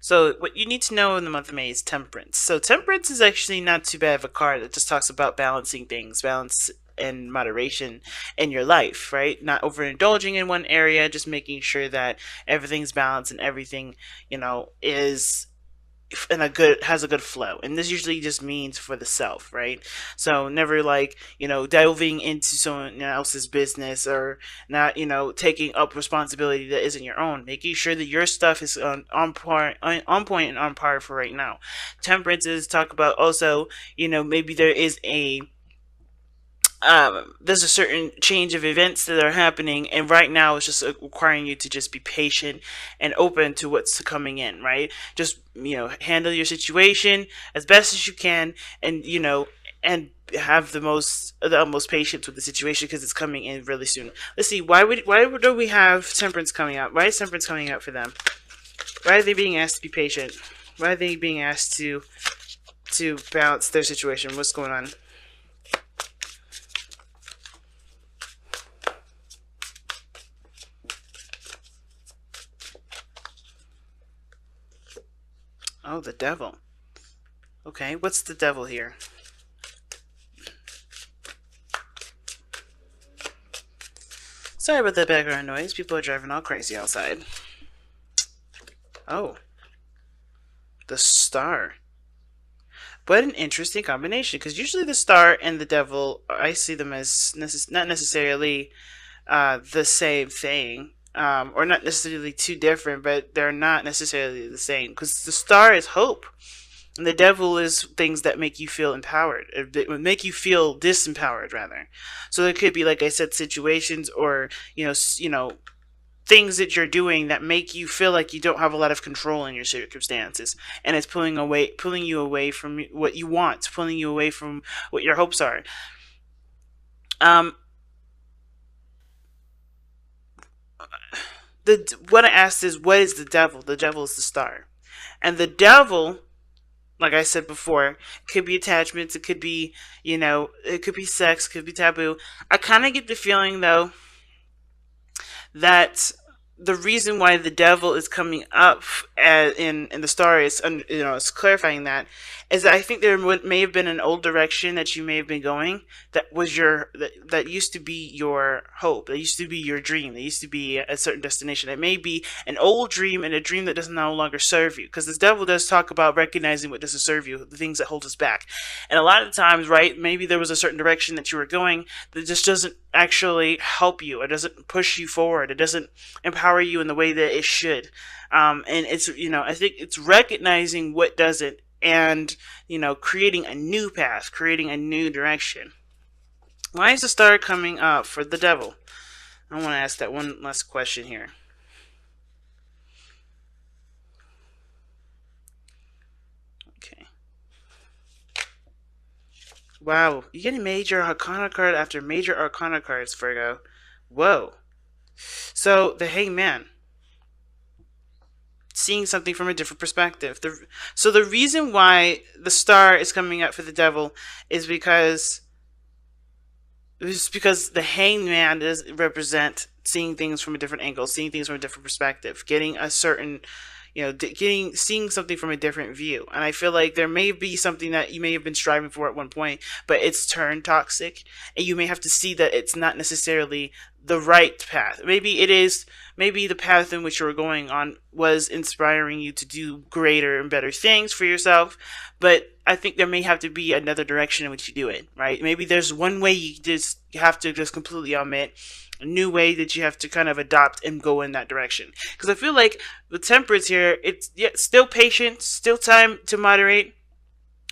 So what you need to know in the month of May is temperance. So temperance is actually not too bad of a card. It just talks about balancing things, balance and moderation in your life, right? Not overindulging in one area, just making sure that everything's balanced and everything, is in a good has a good flow. And this usually just means for the self, right? So never like delving into someone else's business, or not taking up responsibility that isn't your own, making sure that your stuff is on point and on par for right now. Temperance is talk about also, maybe there's a certain change of events that are happening, and right now it's just requiring you to just be patient and open to what's coming in, right? Just handle your situation as best as you can, and and have the utmost patience with the situation because it's coming in really soon. Let's see, why do we have temperance coming out? Why is temperance coming out for them? Why are they being asked to be patient? Why are they being asked to balance their situation? What's going on? Oh, the devil. Okay, what's the devil here? Sorry about that background noise. People are driving all crazy outside. Oh, the star. What an interesting combination, because usually the star and the devil, I see them as not necessarily the same thing, or not necessarily too different, but they're not necessarily the same, because the star is hope. And the devil is things that make you feel empowered. It would make you feel disempowered, rather. So there could be, like I said, situations or things that you're doing that make you feel like you don't have a lot of control in your circumstances, and it's pulling you away from what you want, pulling you away from what your hopes are. Um, the what I asked is, what is the devil? The devil is the star, and the devil, like I said before, could be attachments. It could be, it could be sex. It could be taboo. I kind of get the feeling though that the reason why the devil is coming up in the story is, it's clarifying that, is that I think there may have been an old direction that you may have been going, that was that used to be your hope, that used to be your dream, that used to be a certain destination. It may be an old dream, and a dream that does no longer serve you, because this devil does talk about recognizing what doesn't serve you, the things that hold us back. And a lot of times, right, maybe there was a certain direction that you were going that just doesn't actually help you. It doesn't push you forward. It doesn't empower you in the way that it should. And it's, I think it's recognizing what doesn't, and, creating a new path, creating a new direction. Why is the star coming up for the devil? I want to ask that one last question here. Okay. Wow, you get a major arcana card after major arcana cards, Virgo. Whoa. So, the hangman, seeing something from a different perspective. So the reason why the star is coming up for the devil is because the hangman does represent seeing things from a different angle, seeing things from a different perspective, getting a certain, seeing something from a different view. And I feel like there may be something that you may have been striving for at one point, but it's turned toxic, and you may have to see that it's not necessarily the right path. Maybe it is. Maybe the path in which you were going on was inspiring you to do greater and better things for yourself, but I think there may have to be another direction in which you do it, right? Maybe there's one way you have to just completely omit, a new way that you have to kind of adopt and go in that direction. Because I feel like the temperance here, it's still patient, still time to moderate,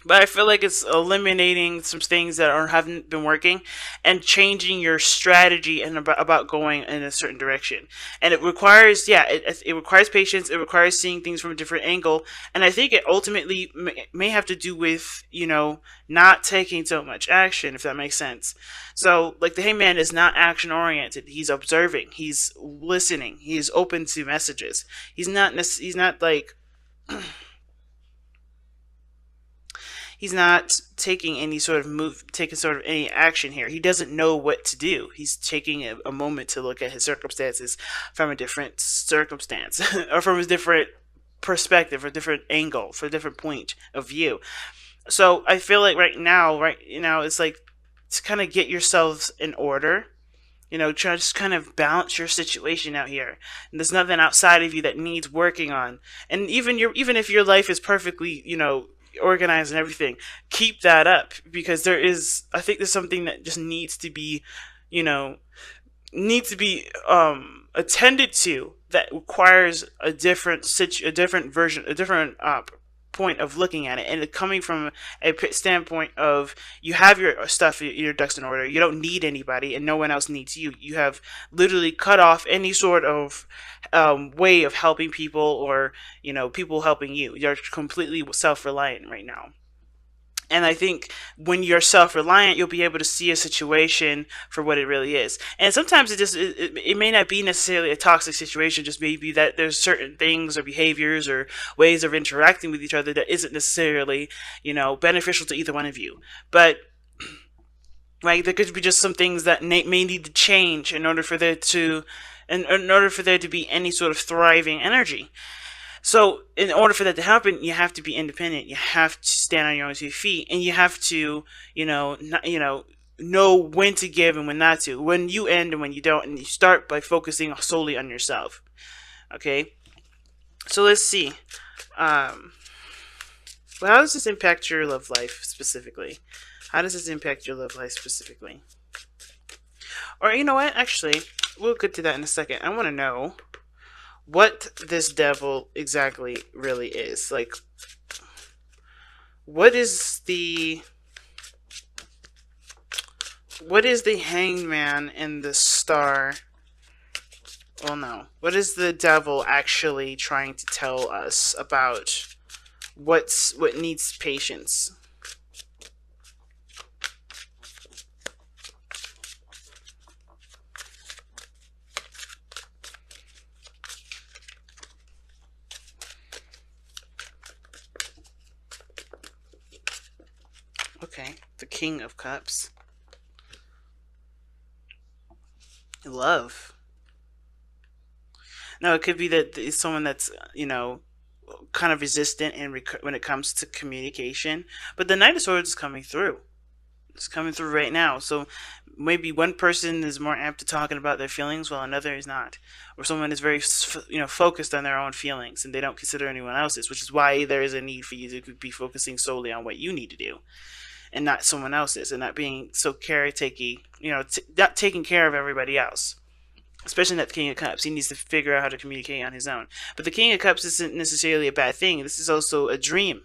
but I feel like it's eliminating some things that haven't been working, and changing your strategy and about going in a certain direction. And it requires, it requires patience. It requires seeing things from a different angle. And I think it ultimately may have to do with, not taking so much action, if that makes sense. So, like, the hangman is not action oriented. He's observing. He's listening. He's open to messages. He's not like he's not taking any sort of taking sort of any action here. He doesn't know what to do. He's taking a moment to look at his circumstances from a different circumstance or from a different perspective, or different angle, for a different point of view. So I feel like right now, it's like to kind of get yourselves in order. Try to just kind of balance your situation out here. And there's nothing outside of you that needs working on. And even if your life is perfectly, organized and everything, keep that up, because I think there's something that just you know, needs to be attended to, that requires a different version, a different point of looking at it, and coming from a standpoint of, you have your stuff, your ducks in order. You don't need anybody, and no one else needs you. You have literally cut off any sort of way of helping people, or people helping you. You're completely self-reliant right now. And I think when you're self-reliant, you'll be able to see a situation for what it really is. And sometimes it may not be necessarily a toxic situation, just maybe that there's certain things or behaviors or ways of interacting with each other that isn't necessarily, beneficial to either one of you. But right, there could be just some things that may need to change in order for there to be any sort of thriving energy. So, in order for that to happen, you have to be independent. You have to stand on your own 2 feet, and you have to, know when to give and when not to, when you end and when you don't, and you start by focusing solely on yourself. Okay, so let's see. Well, how does this impact your love life specifically? How does this impact your love life specifically? Or you know what? Actually, we'll get to that in a second. I want to know what this devil exactly really is. Like, what is the hangman and the star? Well, no. What is the devil actually trying to tell us about what needs patience? Okay, the King of Cups. Love. No, it could be that it's someone that's, kind of resistant when it comes to communication. But the Knight of Swords is coming through. It's coming through right now. So maybe one person is more apt to talking about their feelings while another is not. Or someone is very, focused on their own feelings and they don't consider anyone else's, which is why there is a need for you to be focusing solely on what you need to do and not someone else's, and not being so caretaking, not taking care of everybody else. Especially not the King of Cups. He needs to figure out how to communicate on his own. But the King of Cups isn't necessarily a bad thing. This is also a dream.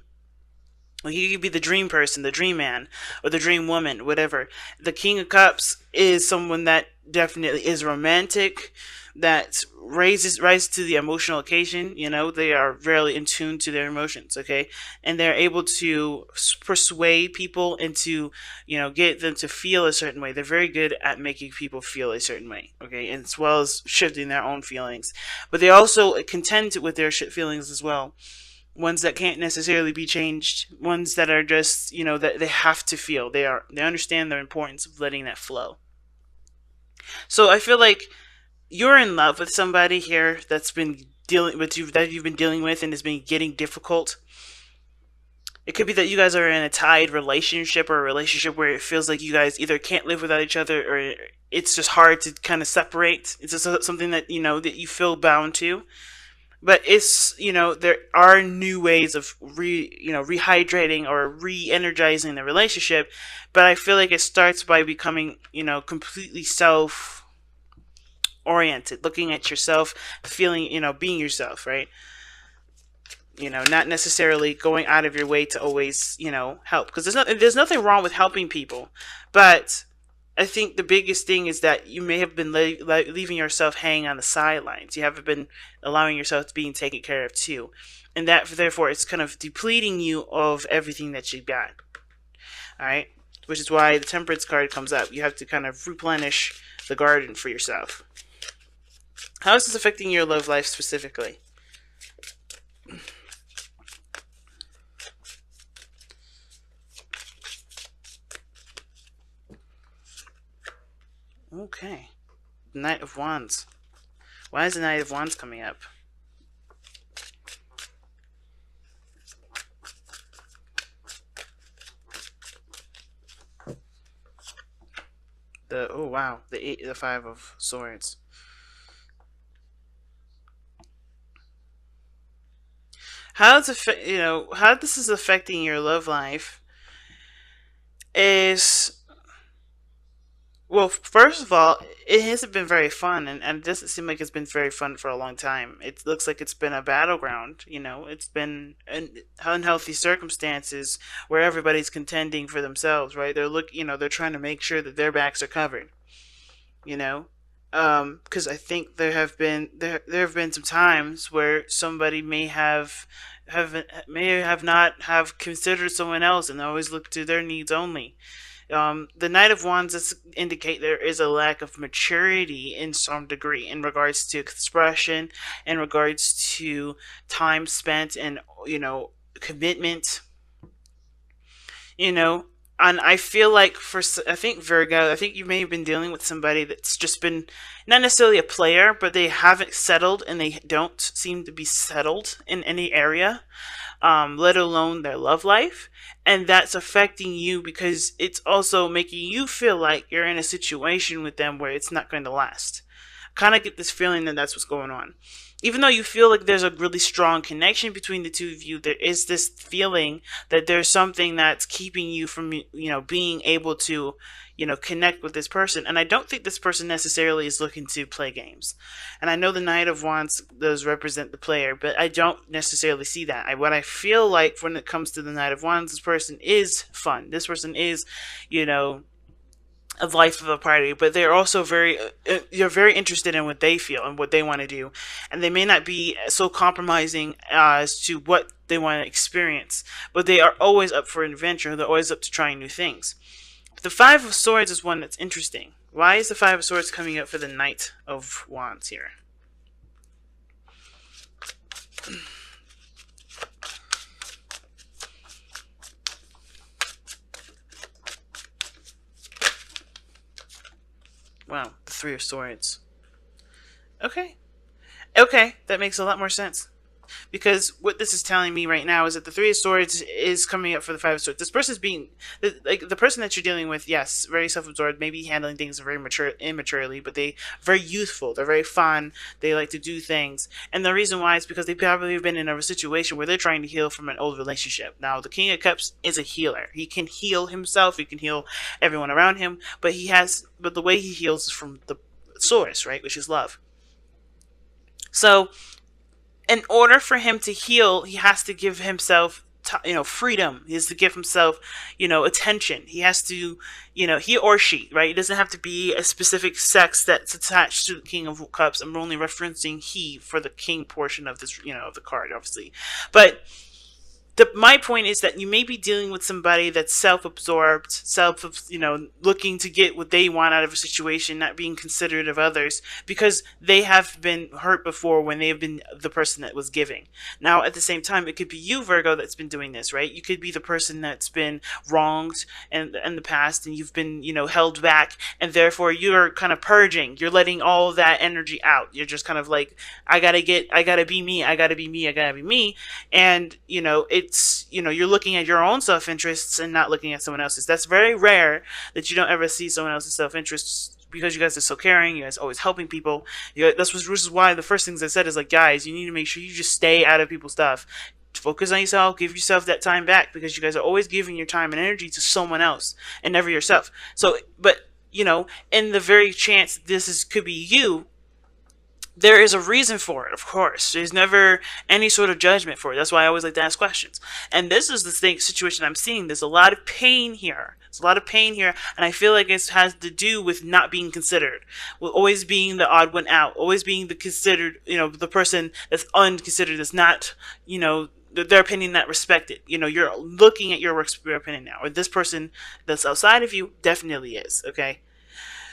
Like, he could be the dream person, the dream man, or the dream woman, whatever. The King of Cups is someone that definitely is romantic, that rises to the emotional occasion. They are really in tune to their emotions, okay? And they're able to persuade people into, get them to feel a certain way. They're very good at making people feel a certain way, okay? And as well as shifting their own feelings. But they also contend with their feelings as well. Ones that can't necessarily be changed, ones that are just, that they have to feel. They understand the importance of letting that flow. So I feel like you're in love with somebody here that's been dealing with you, that you've been dealing with, and has been getting difficult. It could be that you guys are in a tied relationship, or a relationship where it feels like you guys either can't live without each other, or it's just hard to kind of separate. It's just something that that you feel bound to. But it's, there are new ways of rehydrating or re-energizing the relationship. But I feel like it starts by becoming, completely self-oriented, looking at yourself, feeling, being yourself, right? Not necessarily going out of your way to always, help. Because there's nothing wrong with helping people. But I think the biggest thing is that you may have been leaving yourself hanging on the sidelines. You haven't been allowing yourself to being taken care of too. And that, therefore, it's kind of depleting you of everything that you've got. Alright? Which is why the Temperance card comes up. You have to kind of replenish the garden for yourself. How is this affecting your love life specifically? Okay. Knight of Wands. Why is the Knight of Wands coming up? The oh wow, the five of swords. How it's how this is affecting your love life is, well, first of all, it hasn't been very fun, and it doesn't seem like it's been very fun for a long time. It looks like it's been a battleground. It's been unhealthy circumstances where everybody's contending for themselves, right? They're trying to make sure that their backs are covered. You know, because I think there have been some times where somebody may have not have considered someone else and always looked to their needs only. The Knight of Wands indicate there is a lack of maturity in some degree in regards to expression, in regards to time spent, and commitment. You know, and I feel like I think Virgo, I think you may have been dealing with somebody that's just been not necessarily a player, but they haven't settled and they don't seem to be settled in any area, let alone their love life. And that's affecting you because it's also making you feel like you're in a situation with them where it's not going to last. Kind of get this feeling that that's what's going on. Even though you feel like there's a really strong connection between the two of you, there is this feeling that there's something that's keeping you from, being able to, connect with this person. And I don't think this person necessarily is looking to play games. And I know the Knight of Wands does represent the player, but I don't necessarily see that. What I feel like when it comes to the Knight of Wands, this person is fun. This person is, you know, a life of a party, but they're also you're very interested in what they feel and what they want to do, and they may not be so compromising as to what they want to experience, but they are always up for adventure. They're always up to trying new things. But the Five of Swords is one that's interesting. Why is the Five of Swords coming up for the Knight of Wands here? Wow, the Three of Swords. Okay. Okay, that makes a lot more sense. Because what this is telling me right now is that the Three of Swords is coming up for the Five of Swords. This person's being like the person that you're dealing with. Yes, very self-absorbed, maybe handling things very immaturely, but they very youthful. They're very fun. They like to do things, and the reason why is because they probably have been in a situation where they're trying to heal from an old relationship. Now, the King of Cups is a healer. He can heal himself. He can heal everyone around him, but the way he heals is from the source, right, which is love. So in order for him to heal, he has to give himself, freedom. He has to give himself, attention. He has to, he or she, right? It doesn't have to be a specific sex that's attached to the King of Cups. I'm only referencing he for the king portion of this, of the card, obviously. But my point is that you may be dealing with somebody that's self-absorbed, looking to get what they want out of a situation, not being considerate of others, because they have been hurt before when they have been the person that was giving. Now, at the same time, it could be you, Virgo, that's been doing this, right? You could be the person that's been wronged in the past, and you've been, held back, and therefore you're kind of purging. You're letting all of that energy out. You're just kind of like, I gotta be me, I gotta be me, I gotta be me, and you're looking at your own self-interests and not looking at someone else's. That's very rare that you don't ever see someone else's self-interests, because you guys are so caring. You guys are always helping people. This is why the first things I said is like, guys, you need to make sure you just stay out of people's stuff. Focus on yourself. Give yourself that time back, because you guys are always giving your time and energy to someone else and never yourself. So, but in the very chance could be you, there is a reason for it, of course. There's never any sort of judgment for it. That's why I always like to ask questions. And this is the situation I'm seeing. There's a lot of pain here. There's a lot of pain here, and I feel like it has to do with not being considered, with always being the odd one out, always being the considered, the person that's unconsidered, that's not, their opinion not respected. You're looking at your opinion now, or this person that's outside of you definitely is, okay?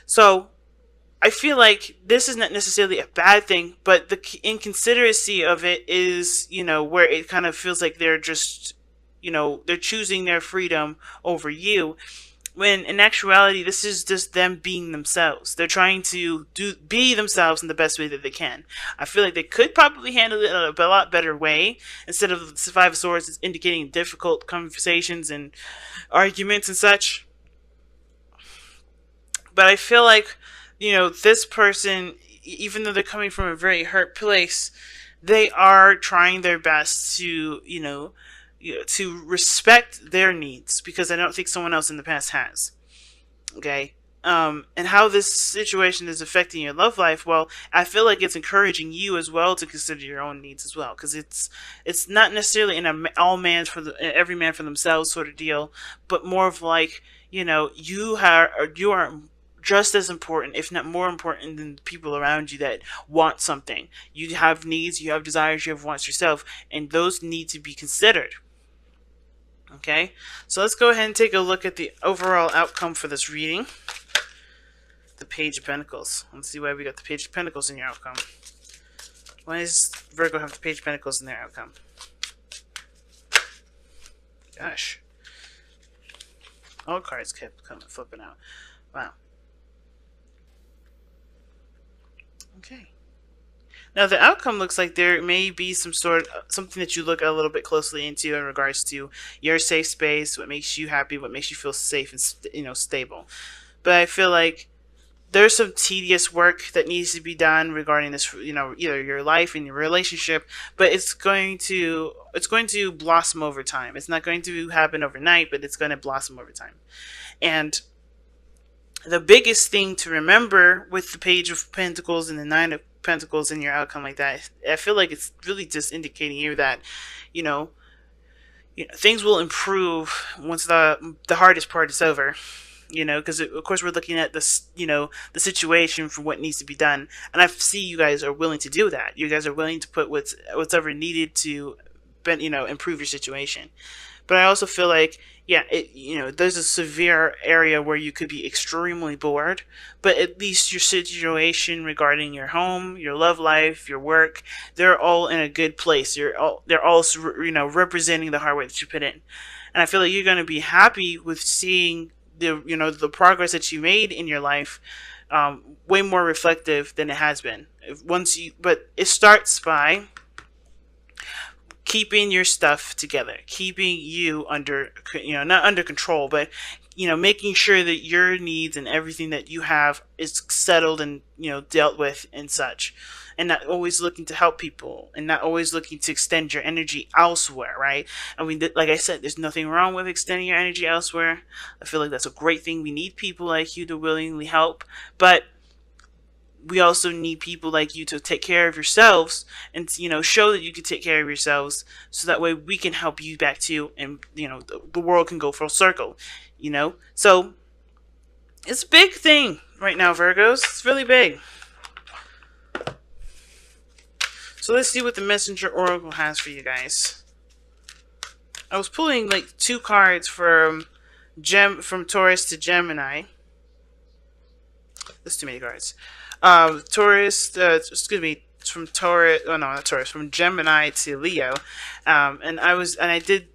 So I feel like this is not necessarily a bad thing, but the inconsideracy of it is, where it kind of feels like they're just, they're choosing their freedom over you. When in actuality, this is just them being themselves. They're trying to be themselves in the best way that they can. I feel like they could probably handle it in a lot better way, instead of the Five of Swords is indicating difficult conversations and arguments and such. But I feel like, this person, even though they're coming from a very hurt place, they are trying their best to, to respect their needs, because I don't think someone else in the past has. Okay. And how this situation is affecting your love life, well, I feel like it's encouraging you as well to consider your own needs as well, because it's not necessarily in a all man for the every man for themselves sort of deal, but more of like, you are just as important, if not more important, than the people around you that want something. You have needs, you have desires, you have wants yourself, and those need to be considered. Okay, so let's go ahead and take a look at the overall outcome for this reading. The Page of Pentacles. Let's see why we got the Page of Pentacles in your outcome. Why does Virgo have the Page of Pentacles in their outcome? Gosh. All cards kept coming flipping out. Wow. Okay. Now the outcome looks like there may be something that you look a little bit closely into in regards to your safe space, what makes you happy, what makes you feel safe and stable. But I feel like there's some tedious work that needs to be done regarding this, either your life and your relationship, but it's going to blossom over time. It's not going to happen overnight, but it's going to blossom over time. And the biggest thing to remember with the Page of Pentacles and the Nine of Pentacles in your outcome like that, I feel like it's really just indicating here that, things will improve once the hardest part is over. Because of course we're looking at this, the situation for what needs to be done, and I see you guys are willing to do that. You guys are willing to put what's ever needed to, improve your situation. But I also feel like, there's a severe area where you could be extremely bored, but at least your situation regarding your home, your love life, your work, they're all in a good place. They're all representing the hard work that you put in. And I feel like you're going to be happy with seeing the progress that you made in your life, way more reflective than it has been. But it starts by keeping your stuff together, keeping you under, not under control, but, making sure that your needs and everything that you have is settled and, dealt with and such. And not always looking to help people, and not always looking to extend your energy elsewhere, right? I mean, like I said, there's nothing wrong with extending your energy elsewhere. I feel like that's a great thing. We need people like you to willingly help, but we also need people like you to take care of yourselves and, show that you can take care of yourselves, so that way we can help you back too, and, the world can go full circle, So it's a big thing right now, Virgos. It's really big. So let's see what the Messenger Oracle has for you guys. I was pulling like 2 cards from Taurus to Gemini. That's too many cards. From Taurus. Oh no, not Taurus. From Gemini to Leo. I did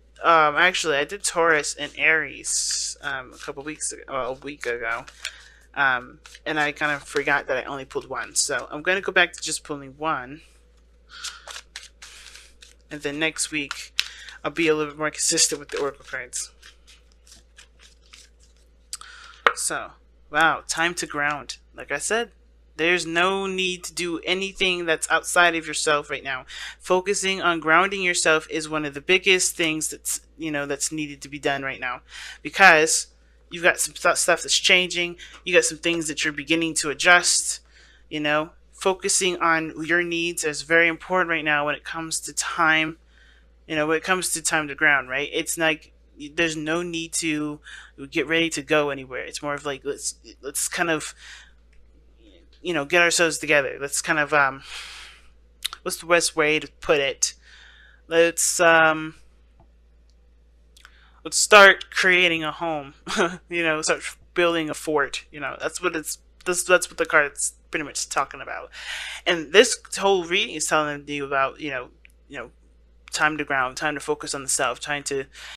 Taurus and Aries a week ago. And I kind of forgot that I only pulled 1. So I'm going to go back to just pulling 1. And then next week, I'll be a little bit more consistent with the Oracle cards. So, wow, time to ground. Like I said, there's no need to do anything that's outside of yourself right now. Focusing on grounding yourself is one of the biggest things that's needed to be done right now. Because you've got some stuff that's changing. You got some things that you're beginning to adjust, Focusing on your needs is very important right now when it comes to time. When it comes to time to ground, right? It's like there's no need to get ready to go anywhere. It's more of like let's kind of get ourselves together. Let's kind of what's the best way to put it? Let's start creating a home. Start building a fort. That's what the card's pretty much talking about. And this whole reading is telling you about, time to ground, time to focus on the self, trying to